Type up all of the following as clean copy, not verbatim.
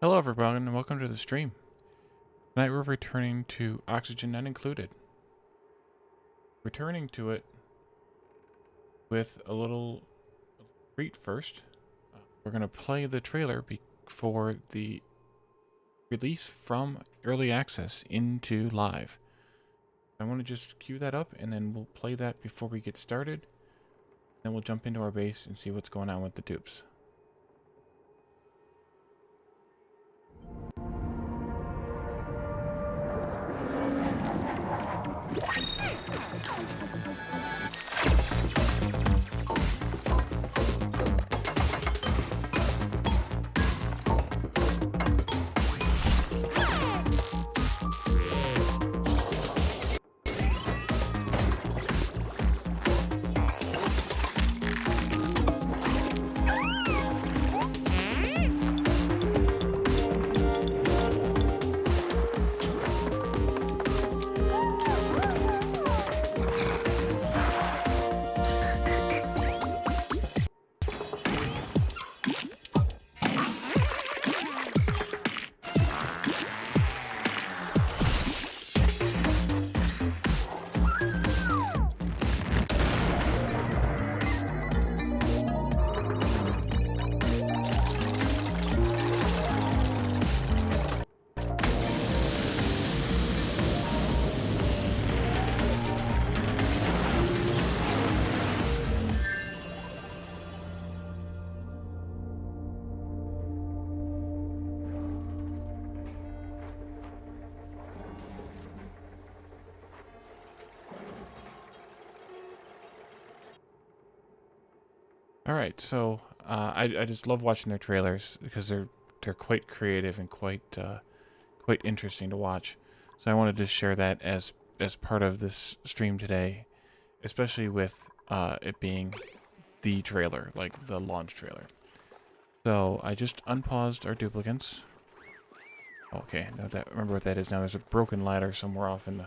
Hello everyone and welcome to the stream. Tonight we're returning to Oxygen Not Included. Returning to it with a little treat first. We're going to play the trailer for the release from early access into live. I want to just cue that up and then we'll play that before we get started. Then we'll jump into our base and see what's going on with the dupes. Alright, so I just love watching their trailers because they're quite creative and quite interesting to watch. So I wanted to share that as part of this stream today, especially with it being the trailer, like the launch trailer. So I just unpaused our duplicates. Okay, now that remember what that is now. There's a broken ladder somewhere off in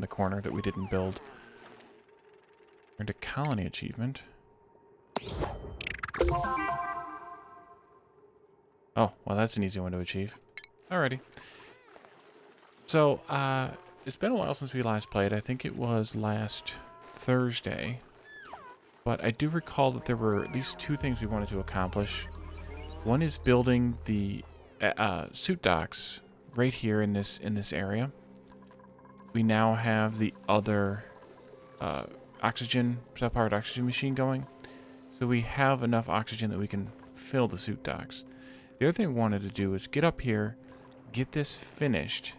the corner that we didn't build. Earned a colony achievement. Oh, well that's an easy one to achieve. Alrighty. So, it's been a while since we last played. I think it was last Thursday. But I do recall that there were at least two things we wanted to accomplish. One is building the suit docks right here in this area. We now have the other self-powered oxygen machine going. So we have enough oxygen that we can fill the suit docks. The other thing we wanted to do is get up here, get this finished,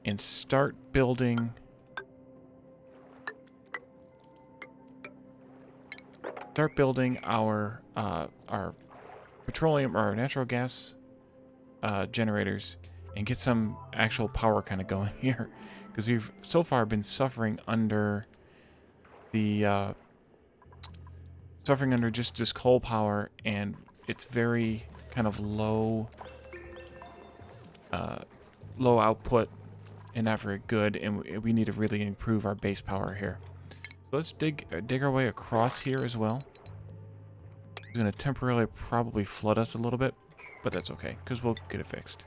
and start building our petroleum or our natural gas generators and get some actual power kind of going here, because we've so far been suffering under the just coal power, and it's very kind of low output and not very good, and we need to really improve our base power here. So let's dig our way across here as well. It's going to temporarily probably flood us a little bit, but that's okay, because we'll get it fixed.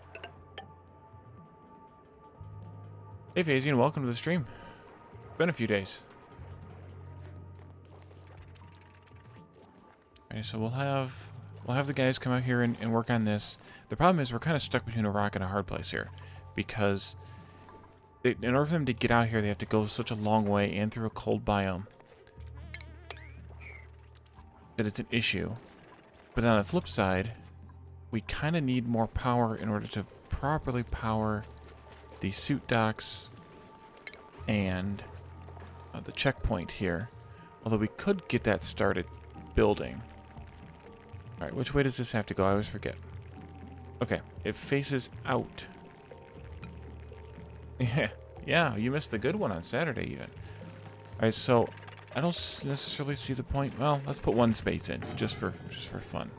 Hey Fazian, welcome to the stream. Been a few days. Okay, so we'll have the guys come out here and work on this. The problem is we're kind of stuck between a rock and a hard place here, because in order for them to get out here, they have to go such a long way and through a cold biome that it's an issue. But on the flip side, we kind of need more power in order to properly power the suit docks and the checkpoint here. Although we could get that started building. Alright, which way does this have to go? I always forget. Okay, it faces out. Yeah, you missed the good one on Saturday even. Alright, so I don't necessarily see the point. Well, let's put one space in, just for fun.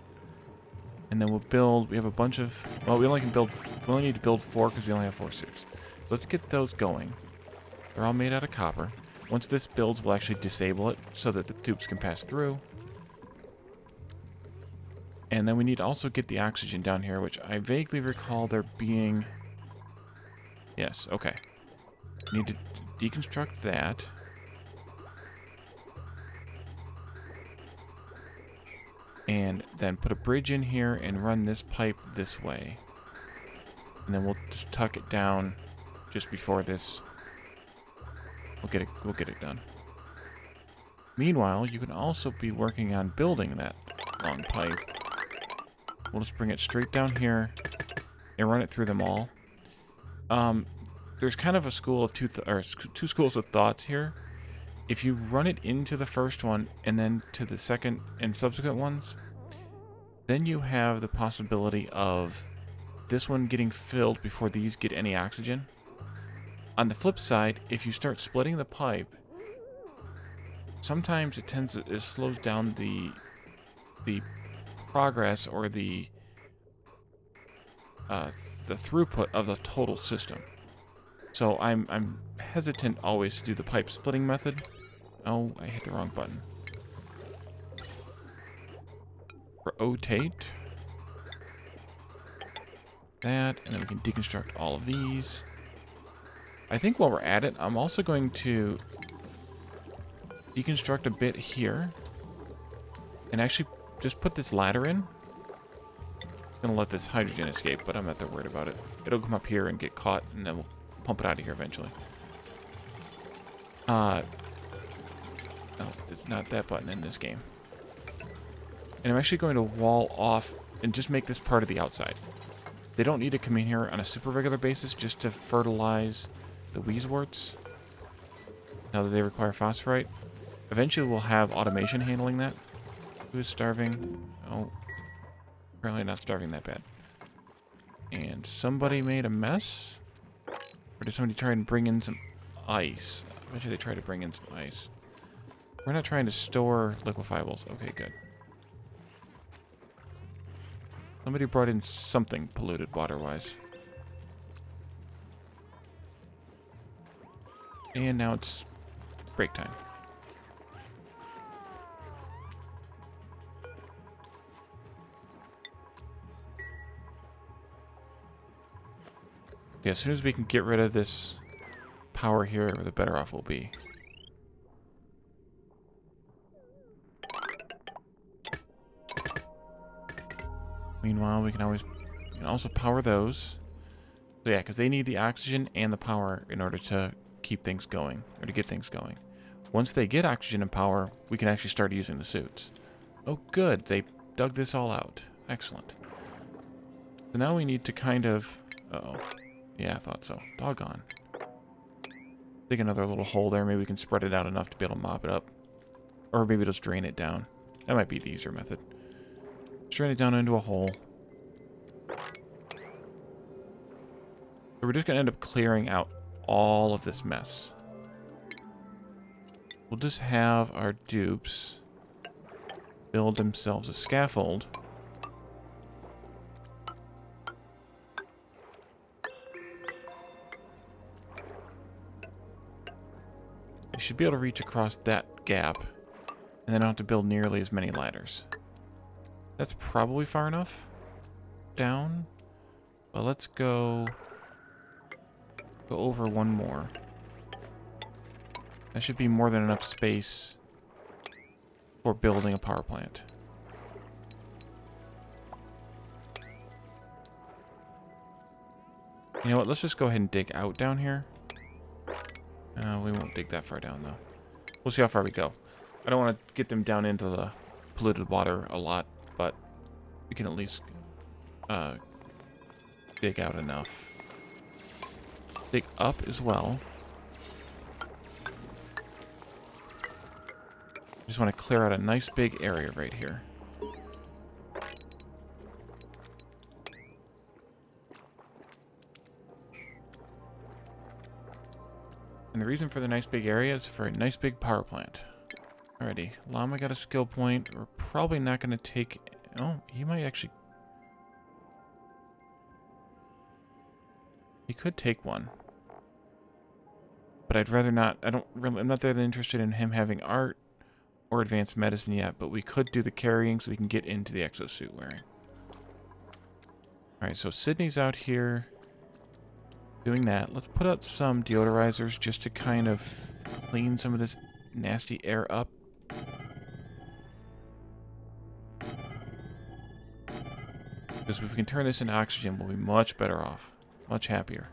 And then we'll build, we have a bunch of, well, we only need to build 4 because we only have 4 suits. So let's get those going. They're all made out of copper. Once this builds, we'll actually disable it so that the tubes can pass through. And then we need to also get the oxygen down here, which I vaguely recall there being... Yes, okay. Need to deconstruct that. And then put a bridge in here and run this pipe this way. And then we'll just tuck it down just before this. We'll get it done. Meanwhile, you can also be working on building that long pipe. We'll just bring it straight down here and run it through them all. There's kind of a school of two schools of thoughts here. If you run it into the first one and then to the second and subsequent ones, then you have the possibility of this one getting filled before these get any oxygen. On the flip side, if you start splitting the pipe, sometimes it slows down the progress or the throughput of the total system. So I'm hesitant always to do the pipe splitting method. Oh, I hit the wrong button. Rotate that, and then we can deconstruct all of these. I think while we're at it, I'm also going to deconstruct a bit here and actually just put this ladder in. I'm gonna let this hydrogen escape, but I'm not that worried about it. It'll come up here and get caught, and then we'll pump it out of here eventually. No, it's not that button in this game. And I'm actually going to wall off and just make this part of the outside. They don't need to come in here on a super regular basis just to fertilize the Weezeworts. Now that they require phosphorite. Eventually we'll have automation handling that. Who is starving? Oh, apparently not starving that bad. And somebody made a mess? Or did somebody try and bring in some ice? I bet you they tried to bring in some ice. We're not trying to store liquefiables. Okay, good. Somebody brought in something polluted water-wise. And now it's break time. Yeah, as soon as we can get rid of this power here, the better off we'll be. Meanwhile, we can also power those. So yeah, because they need the oxygen and the power in order to keep things going, or to get things going. Once they get oxygen and power, we can actually start using the suits. Oh good, they dug this all out. Excellent. So now we need to kind of... Uh-oh. Yeah, I thought so. Doggone. Dig another little hole there. Maybe we can spread it out enough to be able to mop it up. Or maybe just drain it down. That might be the easier method. Drain it down into a hole. So we're just going to end up clearing out all of this mess. We'll just have our dupes build themselves a scaffold. You should be able to reach across that gap, and then don't have to build nearly as many ladders. That's probably far enough down. But let's go over one more. That should be more than enough space for building a power plant. You know what? Let's just go ahead and dig out down here. We won't dig that far down, though. We'll see how far we go. I don't want to get them down into the polluted water a lot, but we can at least dig out enough. Dig up as well. Just want to clear out a nice big area right here. And the reason for the nice big area is for a nice big power plant. Alrighty, Llama got a skill point. We're probably not going to take... Oh, he might actually... He could take one. But I'd rather not. I'm not that interested in him having art or advanced medicine yet, but we could do the carrying so we can get into the exosuit wearing. Alright, so Sydney's out here doing that. Let's put out some deodorizers just to kind of clean some of this nasty air up. Because if we can turn this into oxygen, we'll be much better off. Much happier.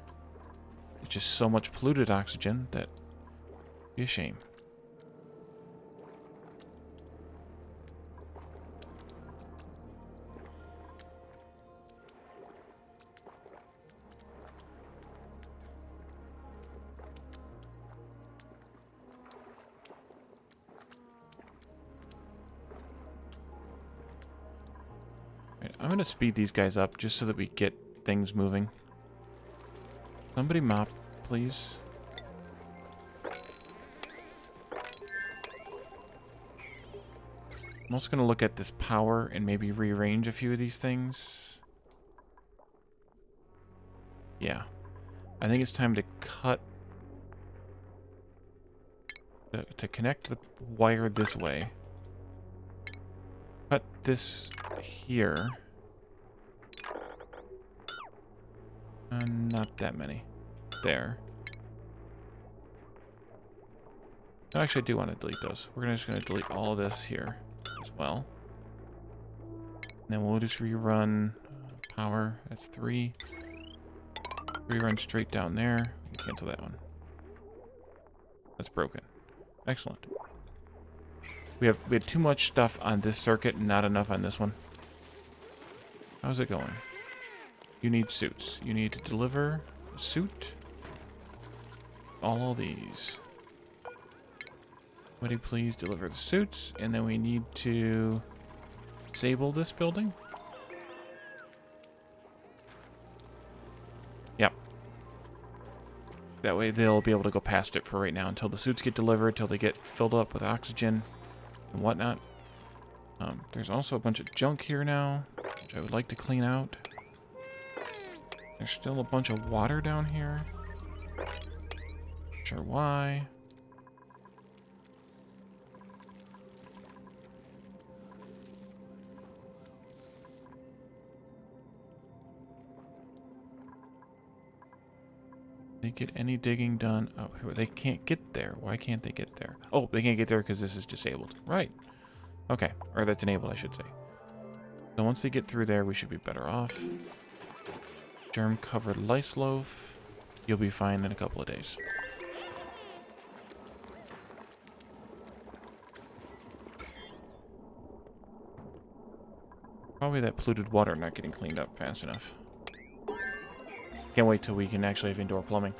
It's just so much polluted oxygen that it'd be a shame. Right, I'm going to speed these guys up just so that we get things moving. Somebody mop, please. I'm also going to look at this power and maybe rearrange a few of these things. Yeah. I think it's time to cut... to connect the wire this way. Cut this here. Not that many. There. Actually, I do want to delete those. We're just going to delete all of this here as well. And then we'll just rerun power. That's 3. Rerun straight down there. We can cancel that one. That's broken. Excellent. We had too much stuff on this circuit and not enough on this one. How's it going? You need suits. You need to deliver a suit. All of these. Somebody please deliver the suits. And then we need to disable this building. Yep. That way they'll be able to go past it for right now until the suits get delivered, until they get filled up with oxygen and whatnot. There's also a bunch of junk here now, which I would like to clean out. There's still a bunch of water down here. Not sure why. They get any digging done? Oh, they can't get there. Why can't they get there? Oh, they can't get there because this is disabled. Right. Okay. Or that's enabled, I should say. So once they get through there, we should be better off. Germ-covered lice loaf. You'll be fine in a couple of days. Probably that polluted water not getting cleaned up fast enough. Can't wait till we can actually have indoor plumbing.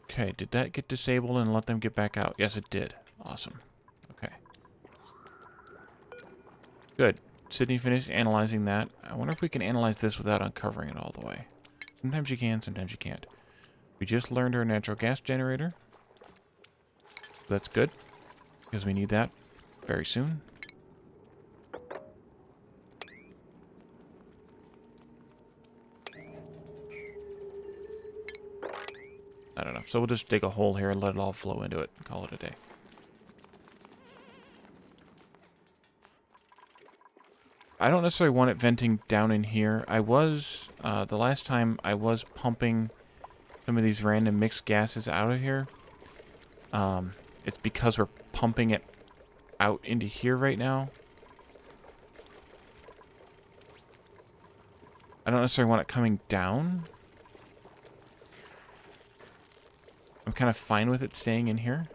Okay, did that get disabled and let them get back out? Yes, it did. Awesome. Okay. Good. Sydney finished analyzing that. I wonder if we can analyze this without uncovering it all the way. Sometimes you can, sometimes you can't. We just learned our natural gas generator. That's good, because we need that very soon. Not enough. So we'll just dig a hole here and let it all flow into it and call it a day. I don't necessarily want it venting down in here. I was, the last time I was pumping some of these random mixed gases out of here. It's because we're pumping it out into here right now. I don't necessarily want it coming down. I'm kind of fine with it staying in here.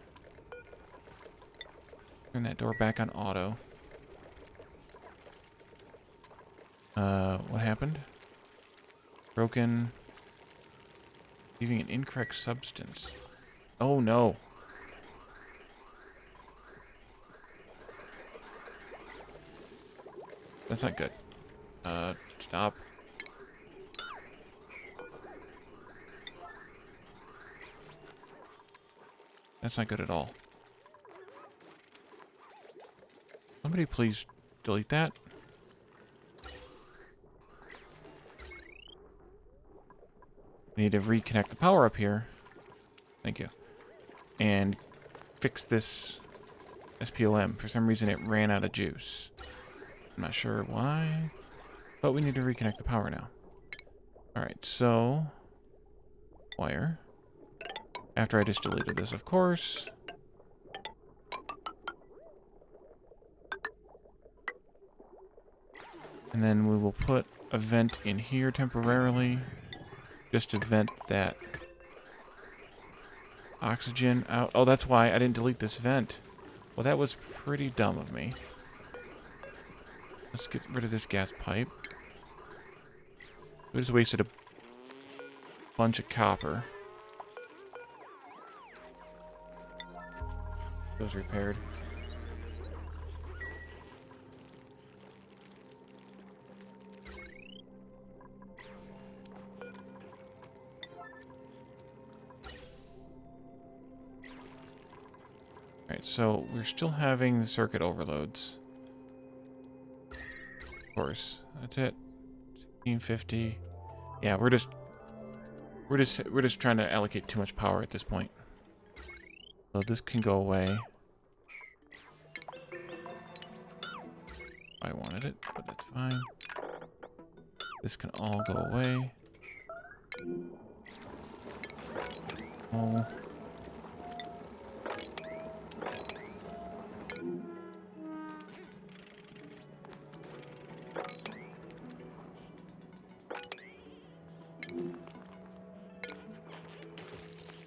Turn that door back on auto. What happened? Broken. Leaving an incorrect substance. Oh no. That's not good. Stop. That's not good at all. Somebody please delete that. We need to reconnect the power up here. Thank you. And fix this SPOM. For some reason, it ran out of juice. I'm not sure why, but we need to reconnect the power now. Alright, so... wire. After I just deleted this, of course. And then we will put a vent in here temporarily, just to vent that oxygen out. Oh, that's why I didn't delete this vent. Well, that was pretty dumb of me. Let's get rid of this gas pipe. We just wasted a bunch of copper. Those repaired. Alright, so we're still having the circuit overloads. Of course. That's it. 1650. Yeah, we're just trying to allocate too much power at this point. So this can go away. I wanted it, but that's fine. This can all go away. Oh.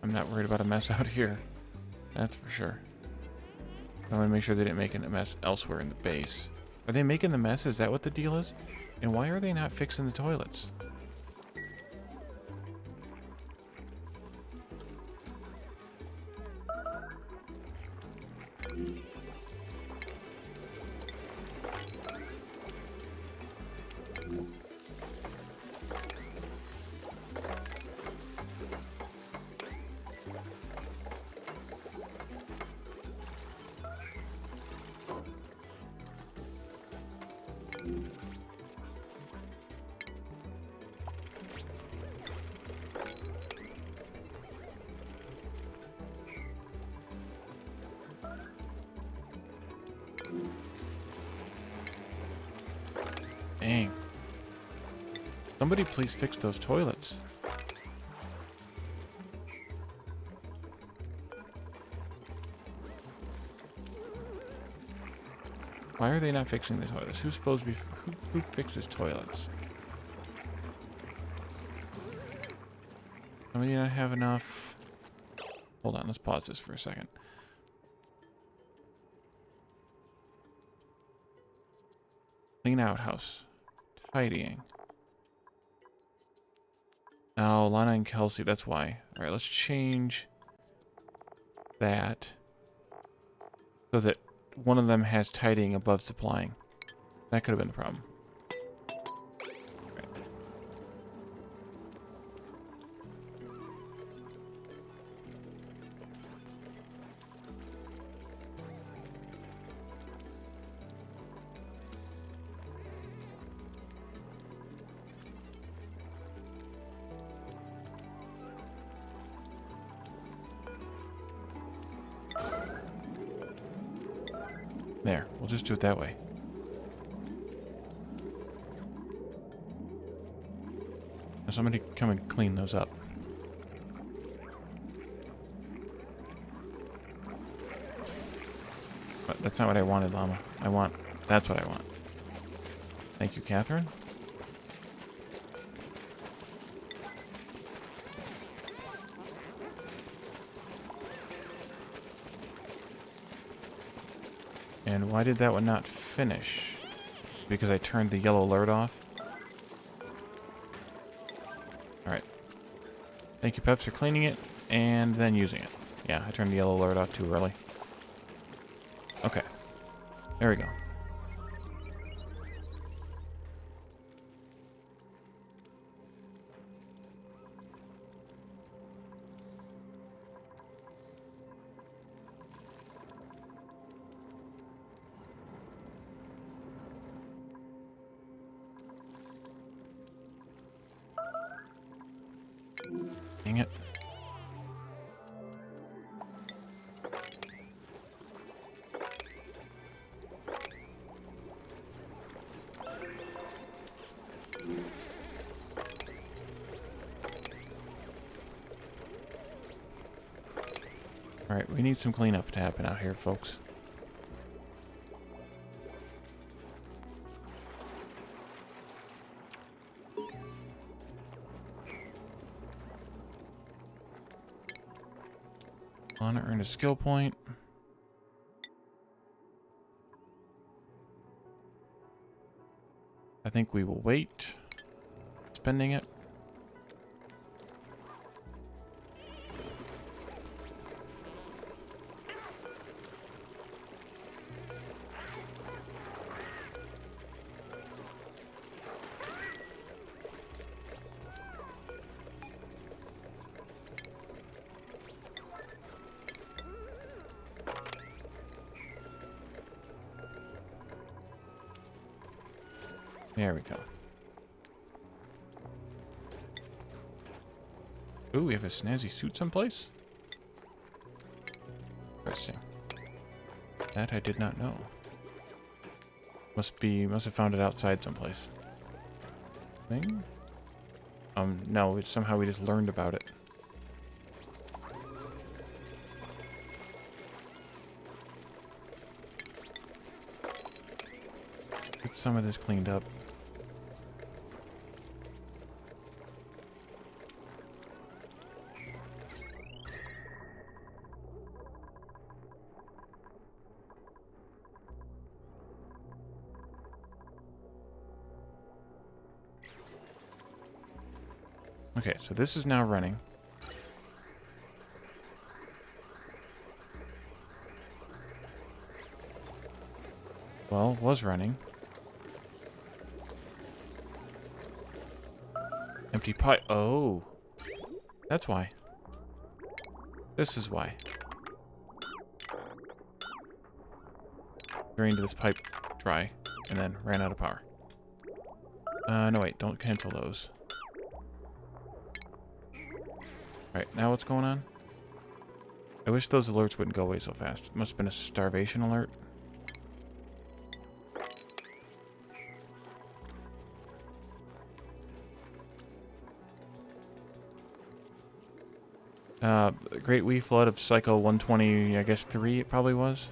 I'm not worried about a mess out here. That's for sure. I want to make sure they didn't make a mess elsewhere in the base. Are they making the mess? Is that what the deal is? And why are they not fixing the toilets? Dang. Somebody please fix those toilets. Why are they not fixing the toilets? Who's supposed to be... Who fixes toilets? Somebody not have enough... Hold on, let's pause this for a second. Clean out house. Tidying. Oh, Lana and Kelsey, that's why. Alright, let's change that so that one of them has tidying above supplying. That could have been the problem. Right. There, we'll just do it that way. Now somebody come and clean those up. But that's not what I wanted, Llama. That's what I want. Thank you, Catherine. And why did that one not finish? Because I turned the yellow alert off? Alright. Thank you, Peps, for cleaning it and then using it. Yeah, I turned the yellow alert off too early. Okay. There we go. Dang it. Alright, we need some cleanup to happen out here, folks. Want to earn a skill point. I think we will wait. Spending it. There we go. Ooh, we have a snazzy suit someplace? Interesting. That I did not know. Must have found it outside someplace. Thing? No, somehow we just learned about it. Get some of this cleaned up. Okay, so this is now running. Well, was running. Empty pipe. Oh. That's why. This is why. Drained this pipe dry and then ran out of power. No wait, don't cancel those. Alright, now what's going on? I wish those alerts wouldn't go away so fast. It must have been a starvation alert. Great Wee Flood of Cycle 120, I guess 3 it probably was.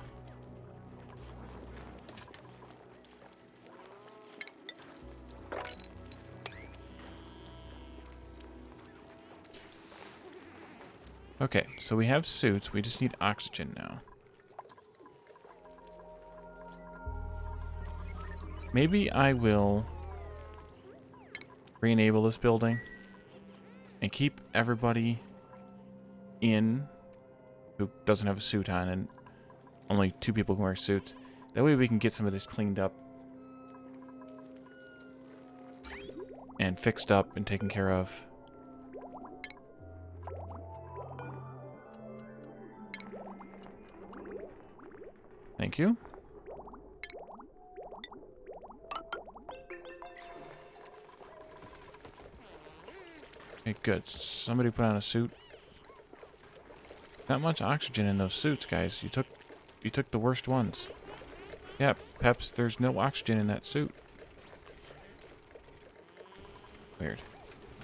Okay, so we have suits, we just need oxygen now. Maybe I will re-enable this building and keep everybody in who doesn't have a suit on, and only 2 people can wear suits. That way we can get some of this cleaned up and fixed up and taken care of. Thank you. Okay, good. Somebody put on a suit. Not much oxygen in those suits, guys. You took the worst ones. Yeah, Peps, there's no oxygen in that suit. Weird.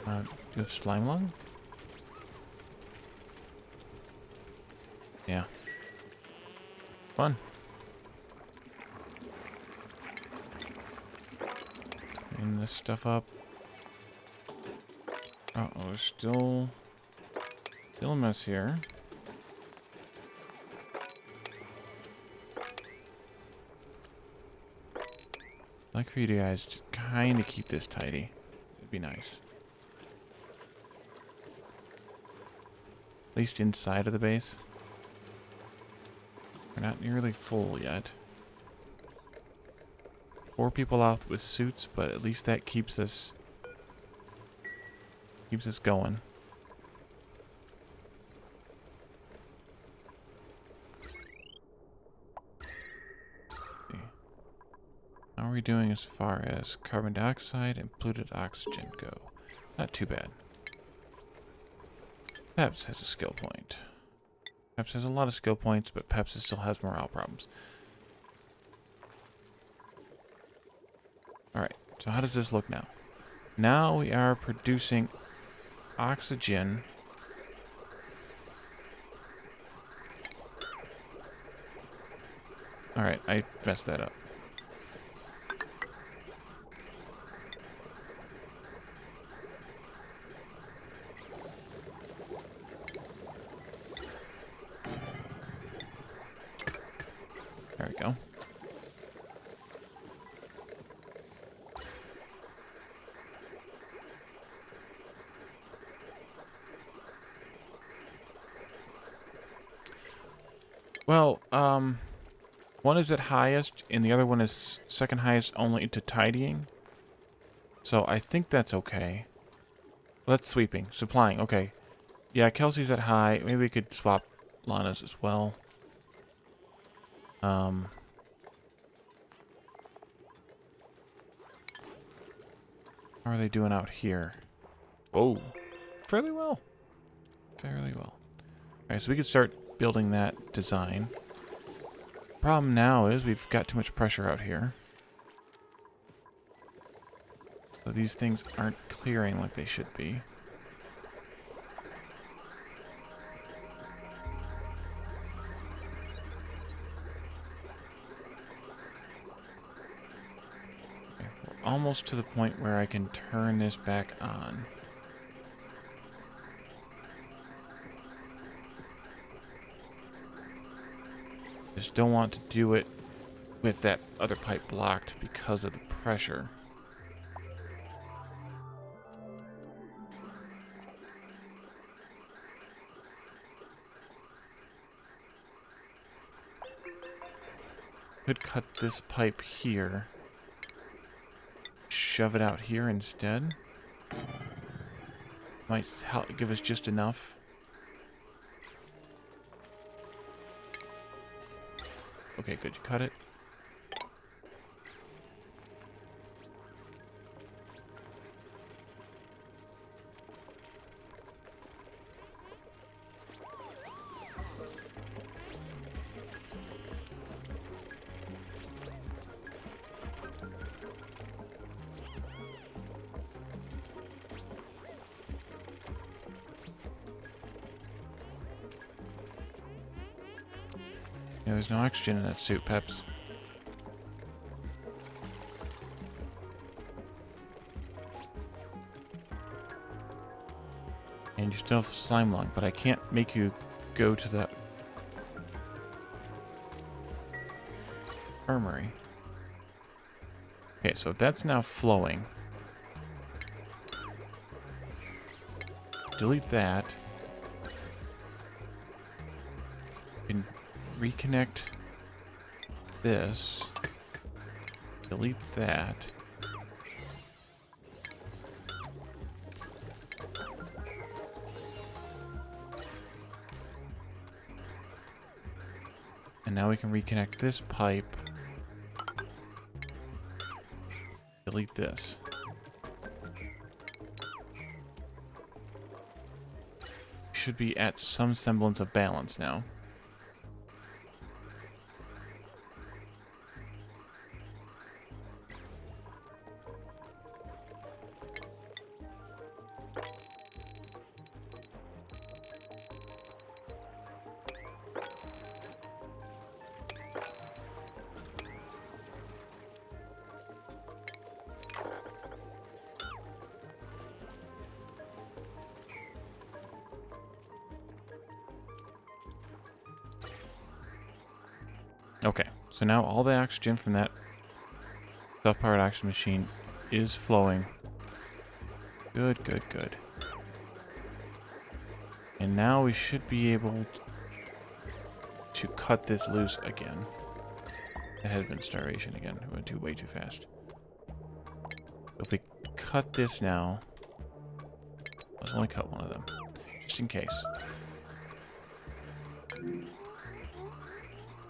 Do you have slime lung? Yeah. Fun. Clean this stuff up. Uh oh, there's still a mess here. I'd like for you guys to kind of keep this tidy. It'd be nice. At least inside of the base. We're not nearly full yet. 4 people out with suits, but at least that keeps us going. How are we doing as far as carbon dioxide and polluted oxygen go? Not too bad. Peps has a skill point. Peps has a lot of skill points, but Peps still has morale problems. Alright, so how does this look now? Now we are producing oxygen Alright, I messed that up. There we go. Well, one is at highest, and the other one is second highest only to tidying. So I think that's okay. Let's sweeping. Supplying, okay. Yeah, Kelsey's at high. Maybe we could swap Lana's as well. How are they doing out here? Oh, fairly well. Fairly well. Alright, so we could start building that design. Problem now is we've got too much pressure out here. So these things aren't clearing like they should be. Okay, we're almost to the point where I can turn this back on. Just don't want to do it with that other pipe blocked because of the pressure. Could cut this pipe here. Shove it out here instead. Might help give us just enough. Okay, good. You cut it. Yeah, there's no oxygen in that suit, Peps. And you still have slime lung, but I can't make you go to that armory. Okay, so that's now flowing. Delete that. You can reconnect this. Delete that. And now we can reconnect this pipe. Delete this. Should be at some semblance of balance now. Okay, so now all the oxygen from that self-powered oxygen machine is flowing. Good, good, good. And now we should be able to cut this loose again. It has been starvation again. It went way too fast. If we cut this now, let's only cut one of them, just in case.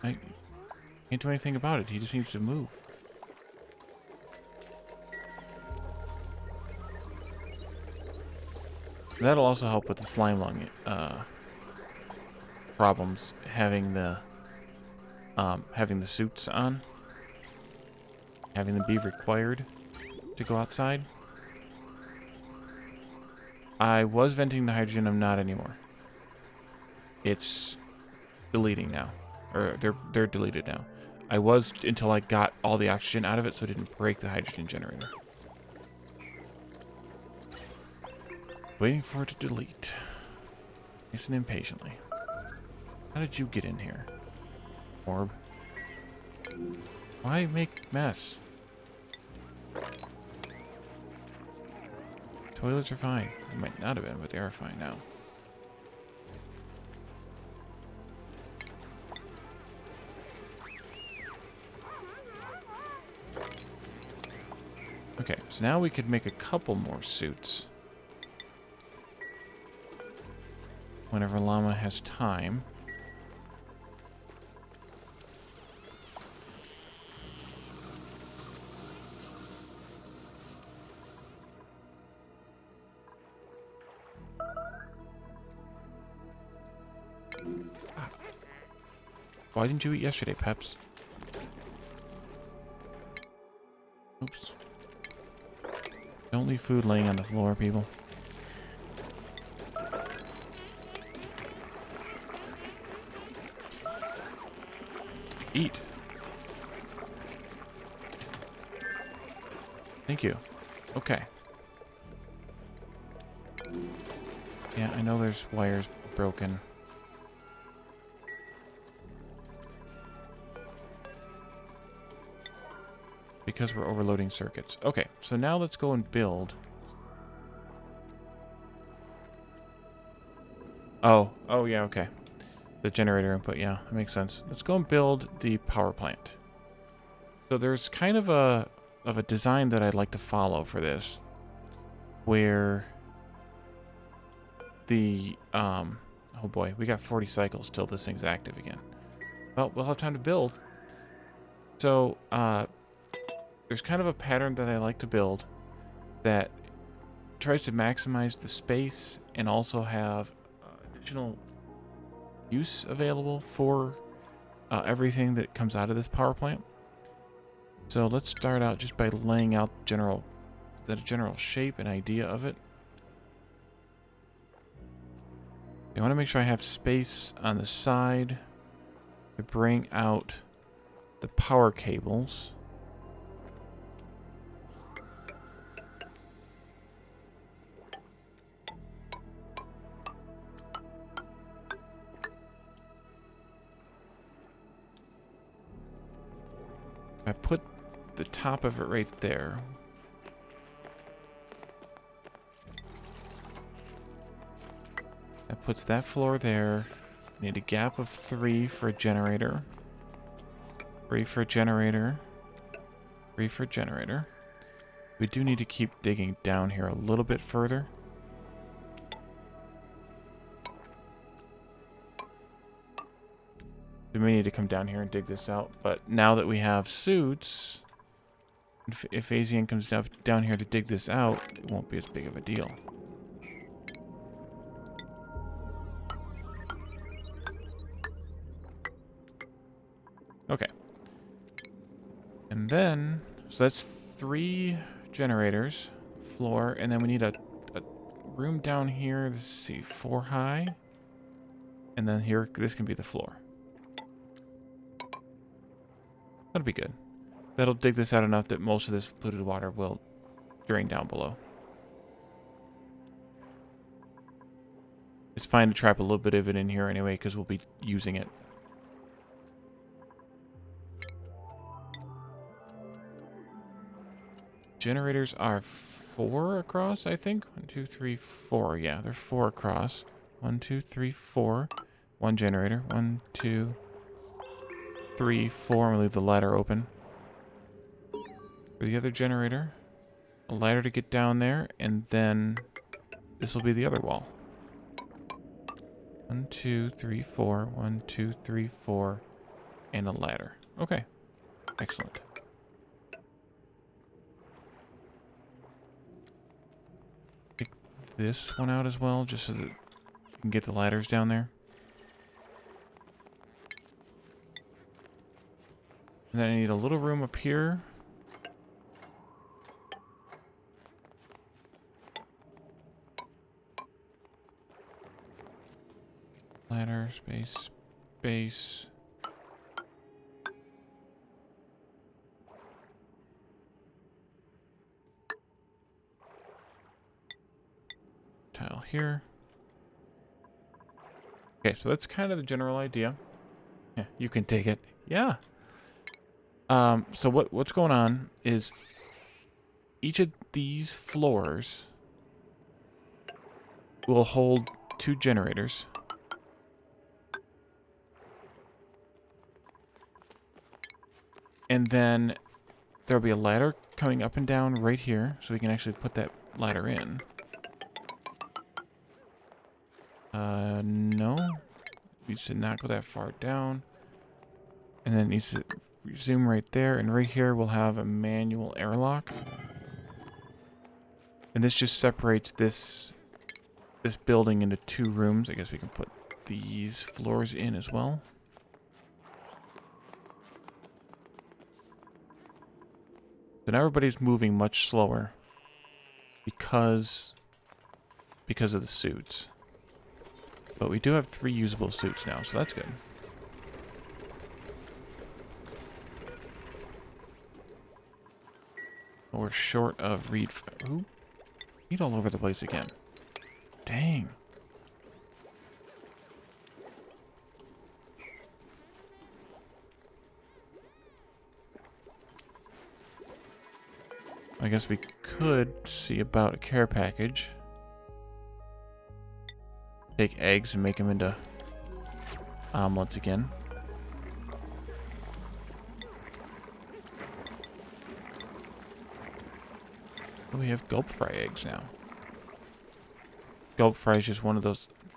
I can't do anything about it. He just needs to move. That'll also help with the slime lung problems. Having the suits on, having them be required to go outside. I was venting the hydrogen. I'm not anymore. It's deleting now, or they're deleted now. I was until I got all the oxygen out of it so it didn't break the hydrogen generator. Waiting for it to delete. Nice and impatiently. How did you get in here? Orb. Why make mess? Toilets are fine. They might not have been, but they are fine now. Okay, so now we could make a couple more suits. Whenever Llama has time. Why didn't you eat yesterday, Peps? Oops. Don't leave food laying on the floor, people. Eat. Thank you. Okay. Yeah, I know there's wires broken. Because we're overloading circuits. Okay, so now let's go and build. Oh yeah, okay. The generator input, yeah, that makes sense. Let's go and build the power plant. So there's kind of a design that I'd like to follow for this, where the oh boy, we got 40 cycles till this thing's active again. Well, we'll have time to build. So there's kind of a pattern that I like to build that tries to maximize the space and also have additional use available for everything that comes out of this power plant. So let's start out just by laying out the general shape and idea of it. I want to make sure I have space on the side to bring out the power cables. I put the top of it right there. That puts that floor there. Need a gap of 3 for a generator. 3 for a generator. 3 for a generator. We do need to keep digging down here a little bit further. We may need to come down here and dig this out, but now that we have suits, if Asian comes down here to dig this out, it won't be as big of a deal. Okay. And then, so that's 3 generators, floor, and then we need a room down here, let's see, 4 high. And then here, this can be the floor. That'll be good. That'll dig this out enough that most of this polluted water will drain down below. It's fine to trap a little bit of it in here anyway, because we'll be using it. Generators are 4 across, I think. 1, 2, 3, 4. Yeah, they're 4 across. 1, 2, 3, 4. 1 generator. 1, 2, 3, 4. I'm gonna leave the ladder open. For the other generator, a ladder to get down there, and then this will be the other wall. 1, 2, 3, 4. 1, 2, 3, 4. And a ladder. Okay. Excellent. Take this one out as well, just so that you can get the ladders down there. And then I need a little room up here. Ladder, space, space. tile here. Okay, so that's kind of the general idea. Yeah, you can take it. Yeah. So what's going on is each of these floors will hold 2 generators. And then there'll be a ladder coming up and down right here, so we can actually put that ladder in. No. Needs to not go that far down. And then it needs to resume right there, and right here we'll have a manual airlock. And this just separates this building into 2 rooms. I guess we can put these floors in as well. So now everybody's moving much slower because of the suits. But we do have 3 usable suits now, so that's good. We're short of reed. Ooh, reed all over the place again. Dang. I guess we could see about a care package. Take eggs and make them into omelets again. Oh, we have gulp fry eggs now. Gulp fry is just one of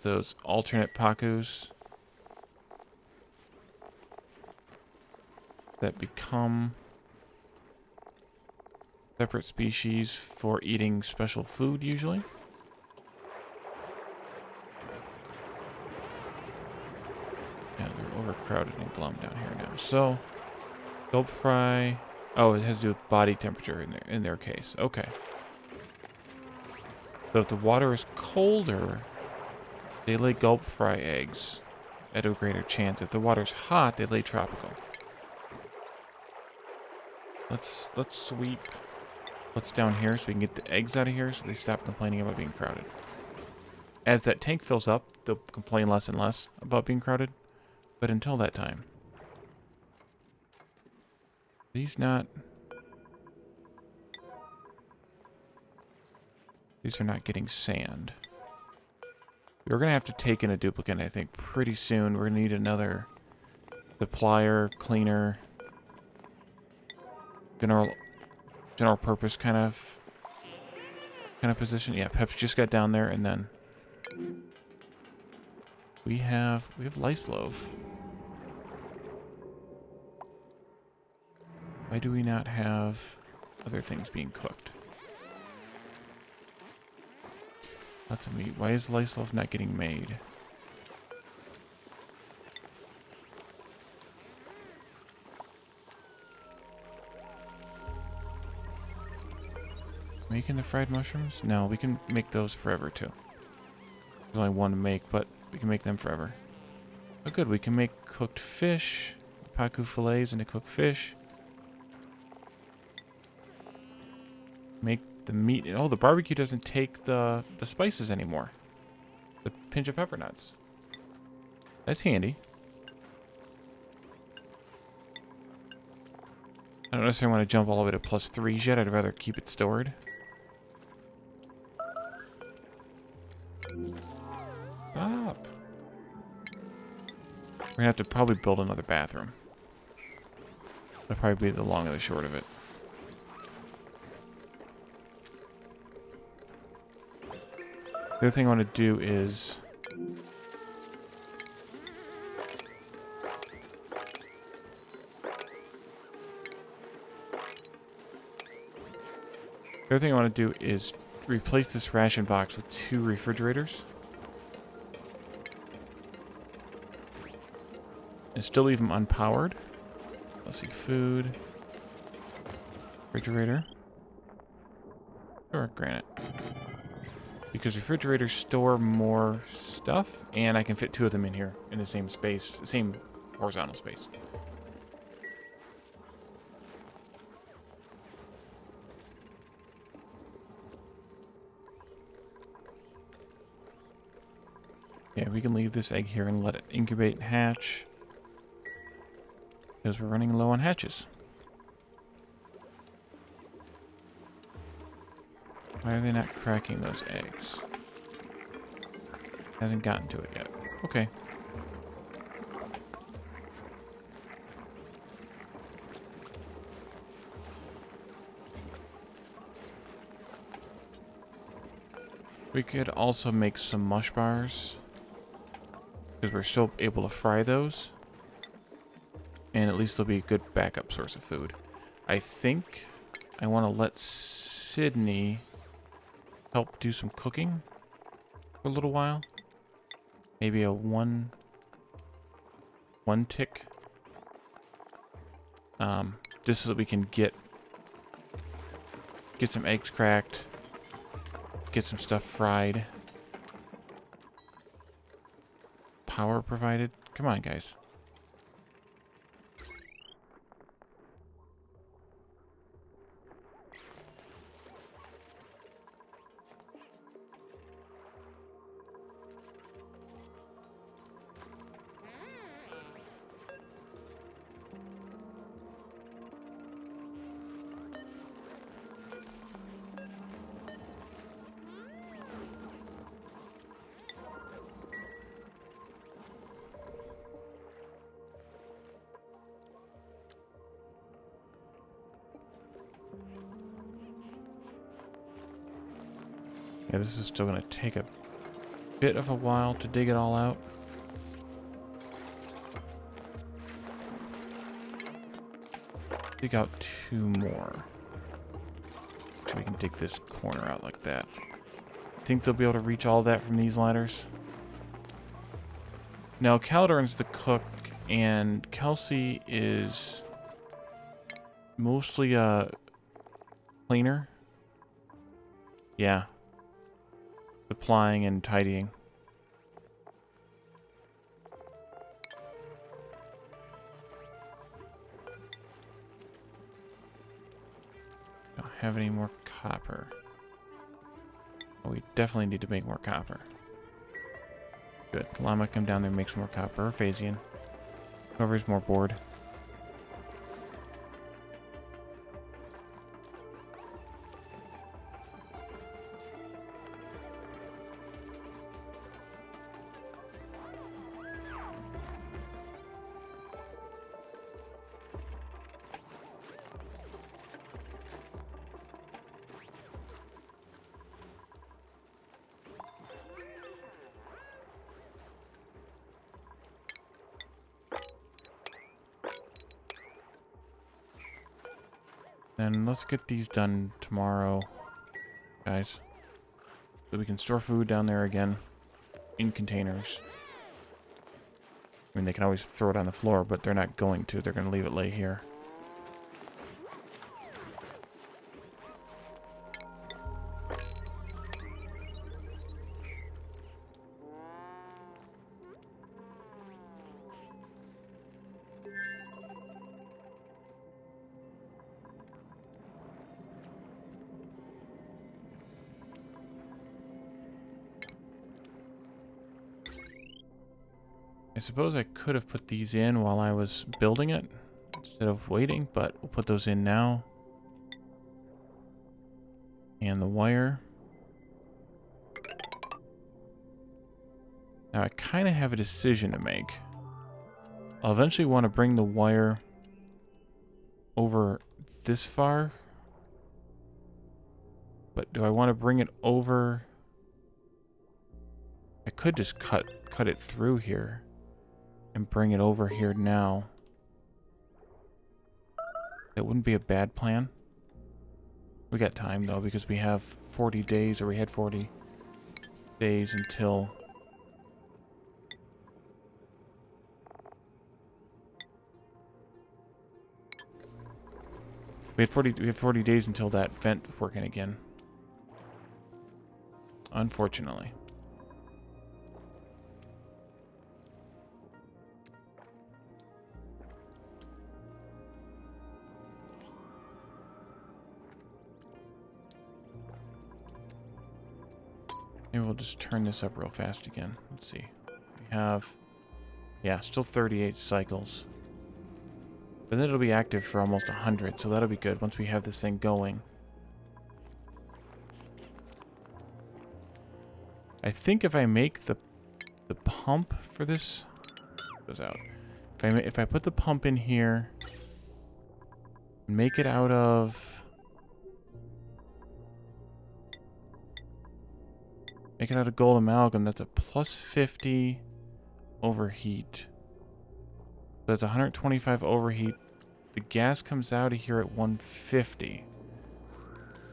those alternate pacus that become separate species for eating special food usually. Yeah, they're overcrowded and glum down here now. So, gulp fry. Oh, it has to do with body temperature in their case. Okay. So if the water is colder, they lay gulp fry eggs at a greater chance. If the water's hot, they lay tropical. Let's sweep what's down here so we can get the eggs out of here so they stop complaining about being crowded. As that tank fills up, they'll complain less and less about being crowded. But until that time, these are not getting sand. We're going to have to take in a duplicate, I think, pretty soon. We're going to need another supplier, cleaner, general purpose kind of position. Yeah, Pep's just got down there, and then we have Lyslov. Why do we not have other things being cooked? Lots of meat. Why is Lyslov not getting made? Making the fried mushrooms? No, we can make those forever too. There's only one to make, but we can make them forever. Oh good, we can make cooked fish. Paku fillets into cooked fish. Make the meat. Oh, the barbecue doesn't take the spices anymore. The pinch of pepper nuts. That's handy. I don't necessarily want to jump all the way to +3s yet. I'd rather keep it stored. Stop. We're gonna have to probably build another bathroom. That'll probably be the long and the short of it. The other thing I want to do is replace this ration box with 2 refrigerators. And still leave them unpowered. Let's see, food. Refrigerator. Or granite. Because refrigerators store more stuff, and I can fit 2 of them in here in the same space, same horizontal space. Yeah, we can leave this egg here and let it incubate and hatch. Because we're running low on hatches. Why are they not cracking those eggs? Hasn't gotten to it yet. Okay. We could also make some mush bars. Because we're still able to fry those. And at least they'll be a good backup source of food. I think I want to let Sydney help do some cooking for a little while. Maybe a one tick. Just so that we can get some eggs cracked. Get some stuff fried. Power provided. Come on, guys. Yeah, this is still going to take a bit of a while to dig it all out. Dig out 2 more. So we can dig this corner out like that. Think they'll be able to reach all that from these ladders? No, Calderon's the cook, and Kelsey is mostly a cleaner. Yeah. Supplying and tidying. Don't have any more copper. Oh, we definitely need to make more copper. Good. Llama, come down there and make some more copper. Or Phasian. Whoever's more bored. Then let's get these done tomorrow, guys. So we can store food down there again in containers. I mean, they can always throw it on the floor, but they're not going to. They're going to leave it lay here. I suppose I could have put these in while I was building it instead of waiting, but we'll put those in now. And the wire. Now I kind of have a decision to make. I'll eventually want to bring the wire over this far. But do I want to bring it over? I could just cut it through here. And bring it over here now. That wouldn't be a bad plan. We got time though, because we have 40 days, or we had 40 days until we had 40 days until that vent working again. Unfortunately. Maybe we'll just turn this up real fast again. Let's see. We have, yeah, still 38 cycles. But then it'll be active for almost 100, so that'll be good once we have this thing going. I think if I make the pump for this goes out. If I put the pump in here, make it out of gold amalgam, that's a plus 50 overheat. That's 125 overheat. The gas comes out of here at 150.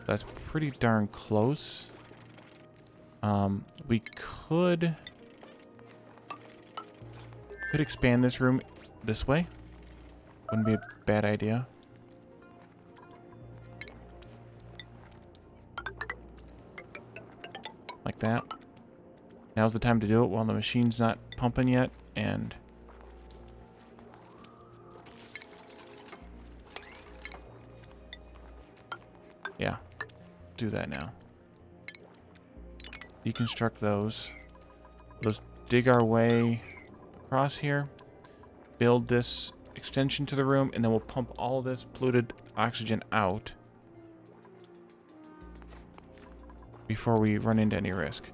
That's pretty darn close. We could expand this room this way. Wouldn't be a bad idea. Like that. Now's the time to do it while the machine's not pumping yet, and yeah, do that now. Deconstruct those. Let's dig our way across here, build this extension to the room, and then we'll pump all of this polluted oxygen out before we run into any risk.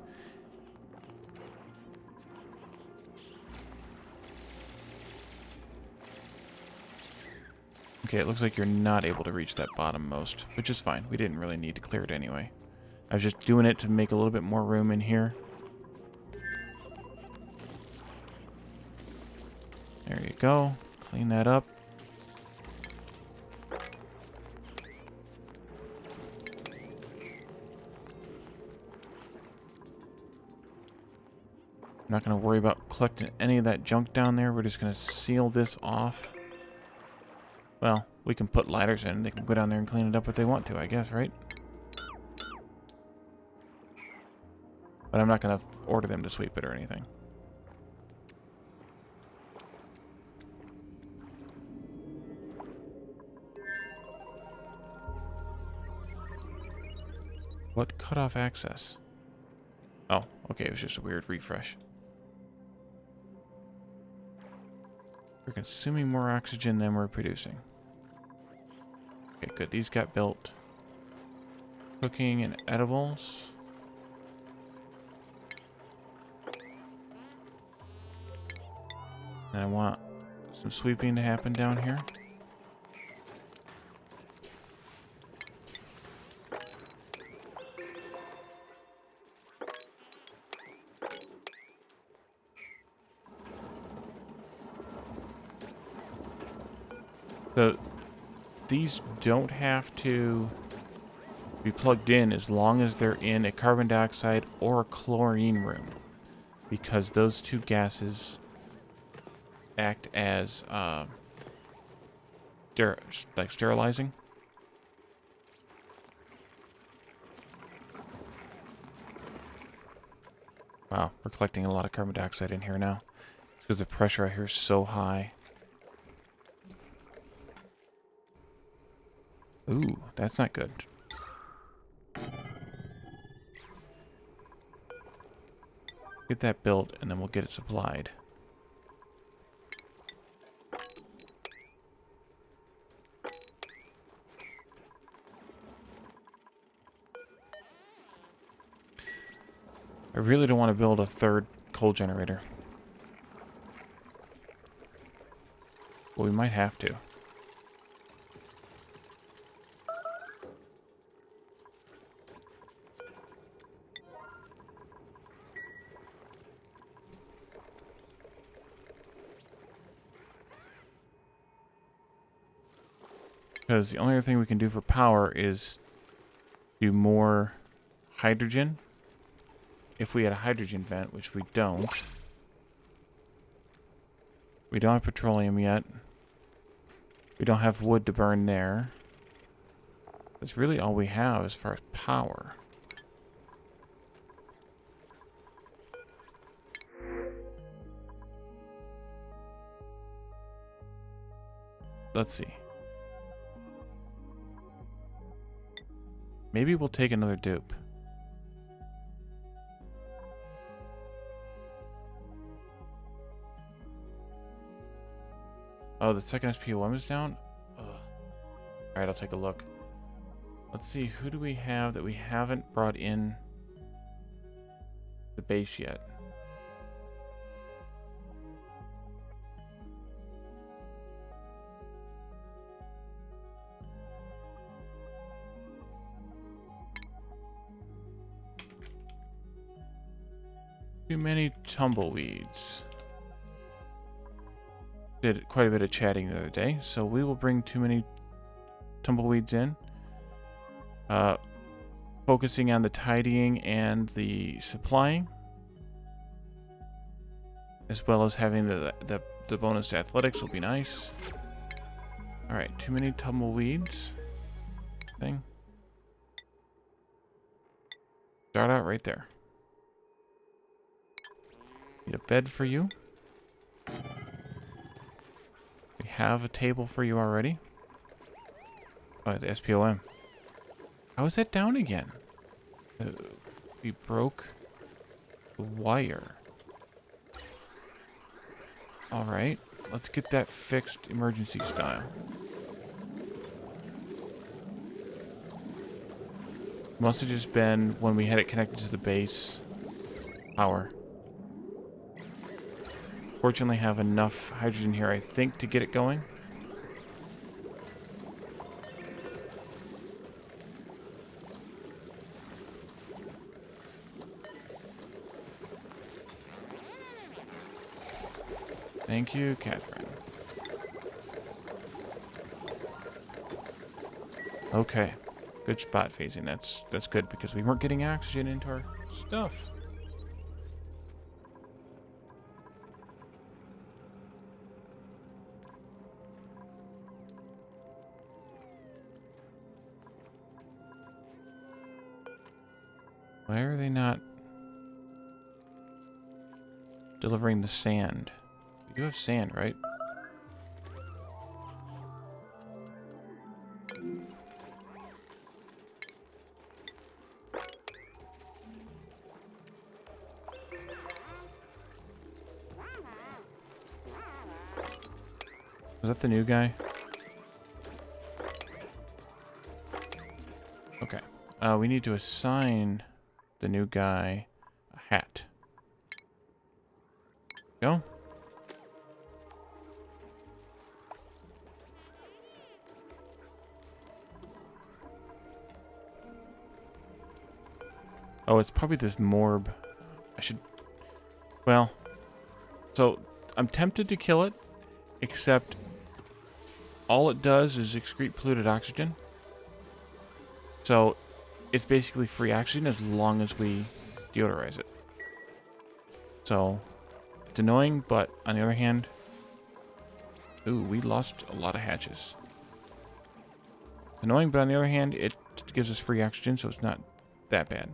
Okay, it looks like you're not able to reach that bottommost, which is fine. We didn't really need to clear it anyway. I was just doing it to make a little bit more room in here. There you go. Clean that up. I'm not going to worry about collecting any of that junk down there. We're just going to seal this off. Well, we can put ladders in. They can go down there and clean it up if they want to, I guess, right? But I'm not going to order them to sweep it or anything. What cut off access? Oh, okay, it was just a weird refresh. We're consuming more oxygen than we're producing. Okay, good. These got built. Cooking and edibles. And I want some sweeping to happen down here. These don't have to be plugged in as long as they're in a carbon dioxide or a chlorine room, because those two gases act as like sterilizing. Wow, we're collecting a lot of carbon dioxide in here now. It's because the pressure out here is so high. Ooh, that's not good. Get that built, and then we'll get it supplied. I really don't want to build a third coal generator. Well, we might have to. Because the only other thing we can do for power is do more hydrogen. If we had a hydrogen vent, which we don't. We don't have petroleum yet. We don't have wood to burn there. That's really all we have as far as power. Let's see. Maybe we'll take another dupe. Oh, the second SPOM is down? Ugh. Alright, I'll take a look. Let's see, who do we have that we haven't brought in the base yet? Too many tumbleweeds. Did quite a bit of chatting the other day, so we will bring too many tumbleweeds in. Focusing on the tidying and the supplying, as well as having the bonus to athletics will be nice. All right, too many tumbleweeds. Thing. Start out right there. Need a bed for you. We have a table for you already. Oh, the SPOM. How is that down again? We broke the wire. Alright, let's get that fixed emergency style. Must have just been when we had it connected to the base power. Fortunately, have enough hydrogen here, I think, to get it going. Thank you, Catherine. Okay. Good spot phasing. That's good because we weren't getting oxygen into our stuff. Why are they not delivering the sand? We do have sand, right? Was that the new guy? Okay. We need to assign the new guy a hat. Go. Oh, it's probably this morb. I should... Well... So, I'm tempted to kill it, except all it does is excrete polluted oxygen. So, it's basically free oxygen as long as we deodorize it. So, it's annoying, but on the other hand... Ooh, we lost a lot of hatches. Annoying, but on the other hand, it gives us free oxygen, so it's not that bad.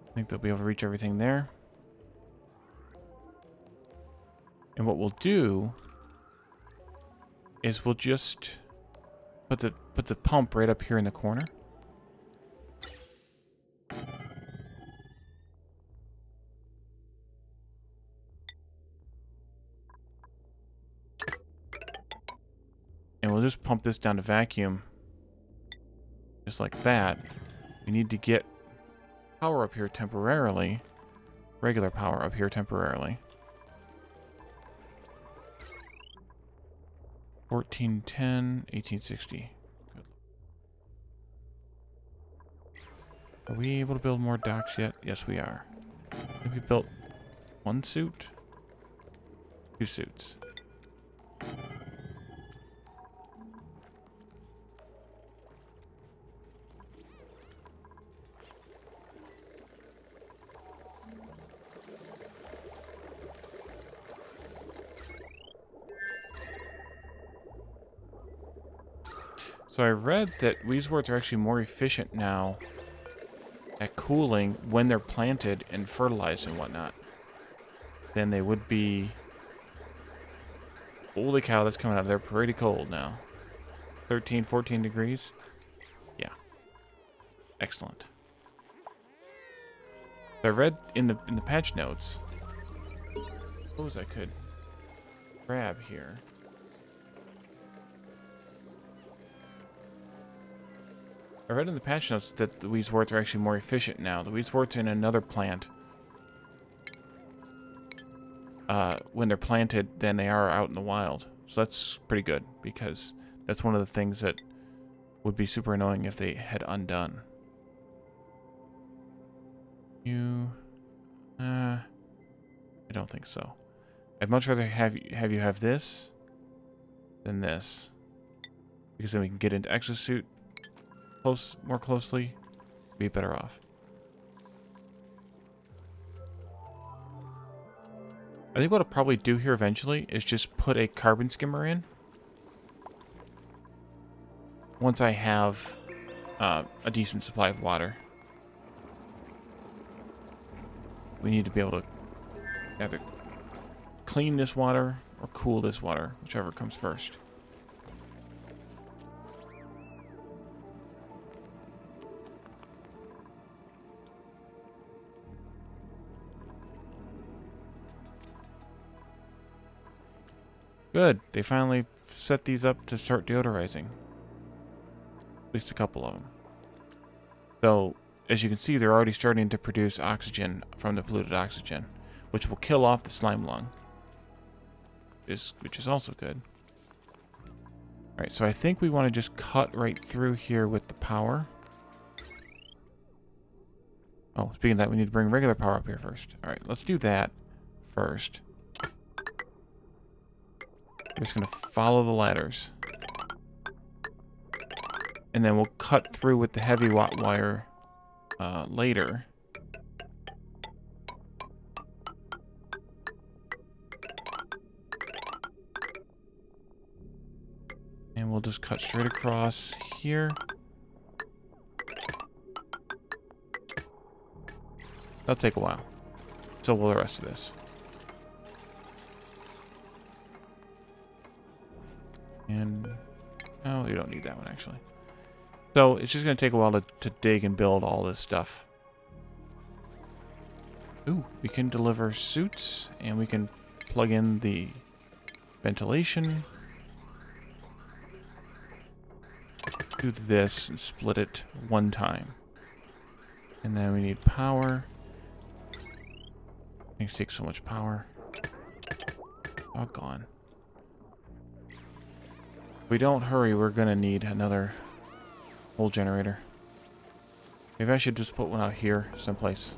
I think they'll be able to reach everything there. And what we'll do is we'll just put the pump right up here in the corner. And we'll just pump this down to vacuum. Just like that. We need to get power up here temporarily. Regular power up here temporarily. 1410, 1860. Good. Are we able to build more docks yet? Yes, we are. I think we built one suit? Two suits. So I read that weezeworts are actually more efficient now at cooling when they're planted and fertilized and whatnot than they would be. Holy cow, that's coming out. They're pretty cold now. 13, 14 degrees. Yeah. Excellent. I read in the patch notes. Suppose I could grab here. I read in the patch notes that the weezeworts are actually more efficient now. The weezeworts in another plant, when they're planted, than they are out in the wild. So that's pretty good, because that's one of the things that would be super annoying if they had undone. I don't think so. I'd much rather have you have this than this, because then we can get into exosuit more closely, be better off. I think what I'll probably do here eventually is just put a carbon skimmer in once I have a decent supply of water. We need to be able to either clean this water or cool this water, whichever comes first. Good. They finally set these up to start deodorizing. At least a couple of them. So, as you can see, they're already starting to produce oxygen from the polluted oxygen, which will kill off the slime lung. Which is also good. Alright, so I think we want to just cut right through here with the power. Oh, speaking of that, we need to bring regular power up here first. Alright, let's do that first. We're just going to follow the ladders. And then we'll cut through with the heavy watt wire later. And we'll just cut straight across here. That'll take a while. So will the rest of this. And oh, you don't need that one actually. So it's just going to take a while to dig and build all this stuff. Ooh, we can deliver suits, and we can plug in the ventilation. Do this and split it one time. And then we need power. Things take so much power. Oh, gone. If we don't hurry, we're going to need another whole generator. Maybe I should just put one out here someplace.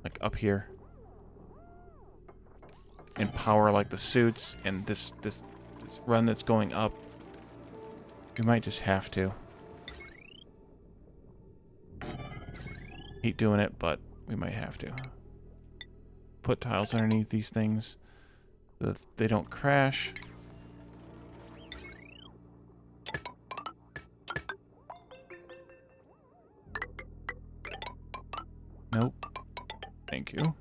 Like up here. And power like the suits and this run that's going up. We might just have to. Hate doing it, but we might have to. Put tiles underneath these things so that they don't crash. Nope. Thank you.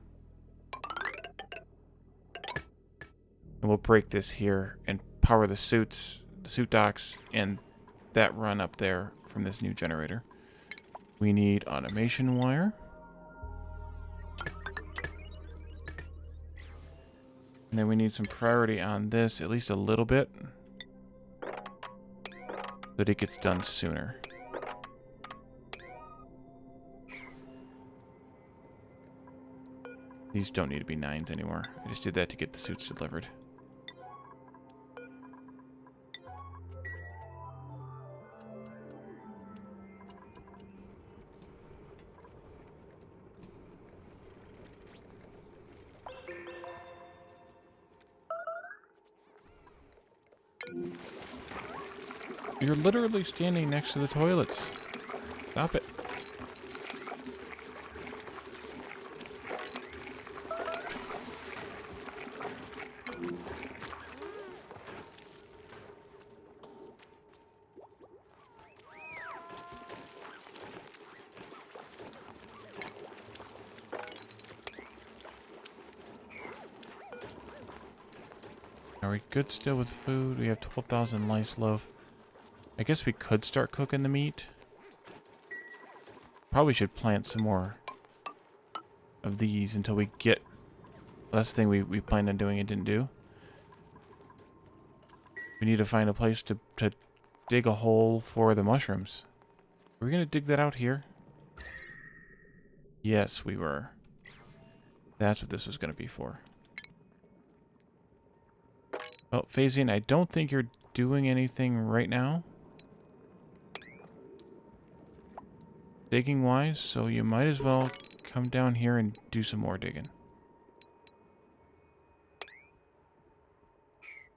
And we'll break this here and power the suits, the suit docks, and that run up there from this new generator. We need automation wire. And then we need some priority on this, at least a little bit, so that it gets done sooner. These don't need to be 9s anymore. I just did that to get the suits delivered. You're literally standing next to the toilets. Stop it. Are we good still with food? We have 12,000 lice loaf. I guess we could start cooking the meat. Probably should plant some more of these until we get... Well, that's the thing we planned on doing and didn't do. We need to find a place to dig a hole for the mushrooms. Are we going to dig that out here? Yes, we were. That's what this was going to be for. Well, Phasian, I don't think you're doing anything right now. Digging-wise, so you might as well come down here and do some more digging.